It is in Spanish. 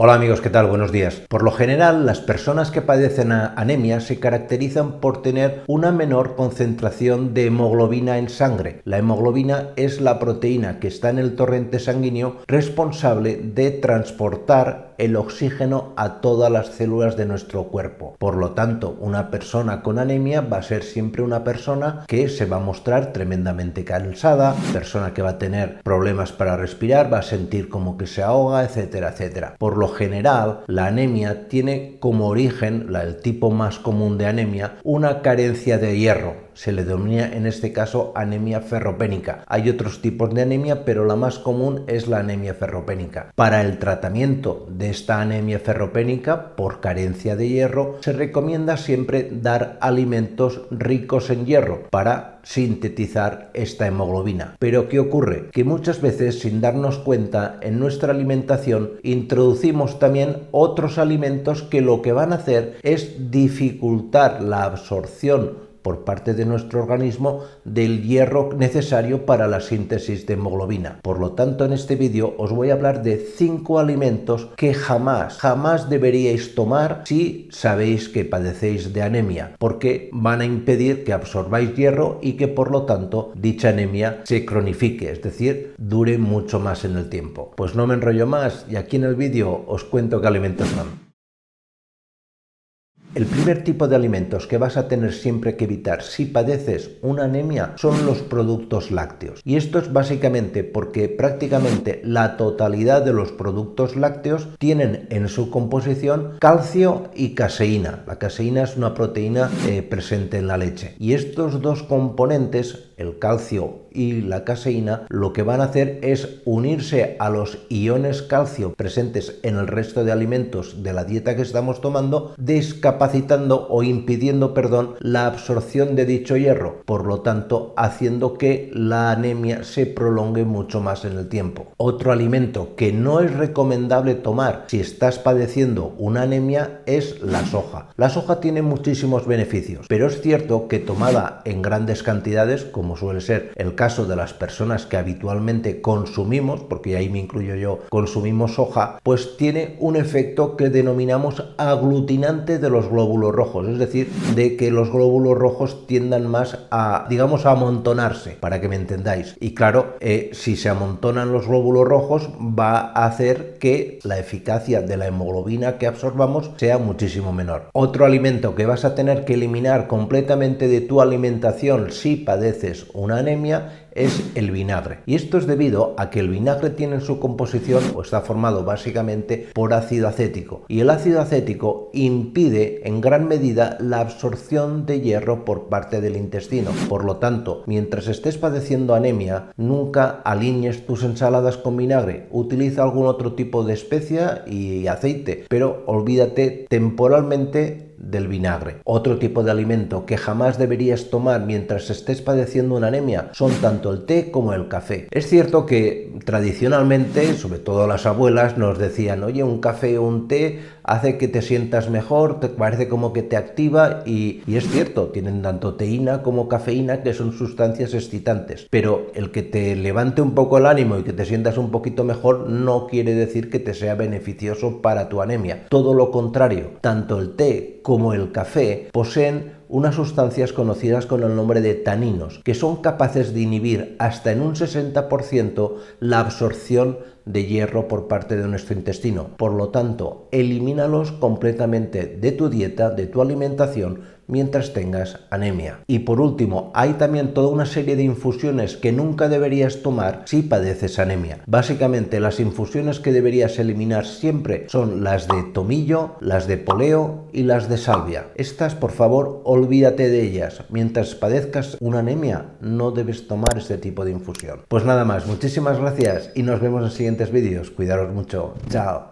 Hola amigos, ¿qué tal? Buenos días. Por lo general, las personas que padecen anemia se caracterizan por tener una menor concentración de hemoglobina en sangre. La hemoglobina es la proteína que está en el torrente sanguíneo responsable de transportar el oxígeno a todas las células de nuestro cuerpo. Por lo tanto, una persona con anemia va a ser siempre una persona que se va a mostrar tremendamente cansada, persona que va a tener problemas para respirar, va a sentir como que se ahoga, etcétera, etcétera. Por lo general, la anemia tiene como origen, el tipo más común de anemia, una carencia de hierro. Se le denomina en este caso anemia ferropénica. Hay otros tipos de anemia, pero la más común es la anemia ferropénica. Para el tratamiento de esta anemia ferropénica por carencia de hierro, se recomienda siempre dar alimentos ricos en hierro para sintetizar esta hemoglobina. Pero ¿qué ocurre? Que muchas veces, sin darnos cuenta, en nuestra alimentación introducimos también otros alimentos que lo que van a hacer es dificultar la absorción por parte de nuestro organismo del hierro necesario para la síntesis de hemoglobina. Por lo tanto, en este vídeo os voy a hablar de 5 alimentos que jamás deberíais tomar si sabéis que padecéis de anemia, porque van a impedir que absorbáis hierro y que por lo tanto dicha anemia se cronifique, es decir, dure mucho más en el tiempo. Pues no me enrollo más y aquí en el vídeo os cuento qué alimentos son. El primer tipo de alimentos que vas a tener siempre que evitar si padeces una anemia son los productos lácteos. Y esto es básicamente porque prácticamente la totalidad de los productos lácteos tienen en su composición calcio y caseína. La caseína es una proteína presente en la leche. Y estos dos componentes, el calcio y la caseína, lo que van a hacer es unirse a los iones calcio presentes en el resto de alimentos de la dieta que estamos tomando, discapacitando o impidiendo, la absorción de dicho hierro, por lo tanto haciendo que la anemia se prolongue mucho más en el tiempo. Otro alimento que no es recomendable tomar si estás padeciendo una anemia es la soja. La soja tiene muchísimos beneficios, pero es cierto que tomada en grandes cantidades, como suele ser el caso de las personas que habitualmente consumimos, porque ahí me incluyo yo, consumimos soja, pues tiene un efecto que denominamos aglutinante de los glóbulos rojos, es decir, de que los glóbulos rojos tiendan más a, digamos, a amontonarse, para que me entendáis. Y claro, si se amontonan los glóbulos rojos, va a hacer que la eficacia de la hemoglobina que absorbamos sea muchísimo menor. Otro alimento que vas a tener que eliminar completamente de tu alimentación si padeces una anemia es el vinagre. Y esto es debido a que el vinagre tiene en su composición o está formado básicamente por ácido acético. Y el ácido acético impide en gran medida la absorción de hierro por parte del intestino. Por lo tanto, mientras estés padeciendo anemia, nunca alinees tus ensaladas con vinagre. Utiliza algún otro tipo de especia y aceite, pero olvídate temporalmente del vinagre. Otro tipo de alimento que jamás deberías tomar mientras estés padeciendo una anemia son tanto el té como el café. Es cierto que tradicionalmente, sobre todo las abuelas, nos decían, oye, un café o un té hace que te sientas mejor, te parece como que te activa y es cierto, tienen tanto teína como cafeína, que son sustancias excitantes, pero el que te levante un poco el ánimo y que te sientas un poquito mejor no quiere decir que te sea beneficioso para tu anemia. Todo lo contrario, tanto el té como el café poseen unas sustancias conocidas con el nombre de taninos, que son capaces de inhibir hasta en un 60% la absorción de hierro por parte de nuestro intestino. Por lo tanto, elimínalos completamente de tu dieta, de tu alimentación, mientras tengas anemia. Y por último, hay también toda una serie de infusiones que nunca deberías tomar si padeces anemia. Básicamente, las infusiones que deberías eliminar siempre son las de tomillo, las de poleo y las de salvia. Estas, por favor, olvídate de ellas. Mientras padezcas una anemia, no debes tomar este tipo de infusión. Pues nada más, muchísimas gracias y nos vemos en siguientes vídeos. Cuidaros mucho. Chao.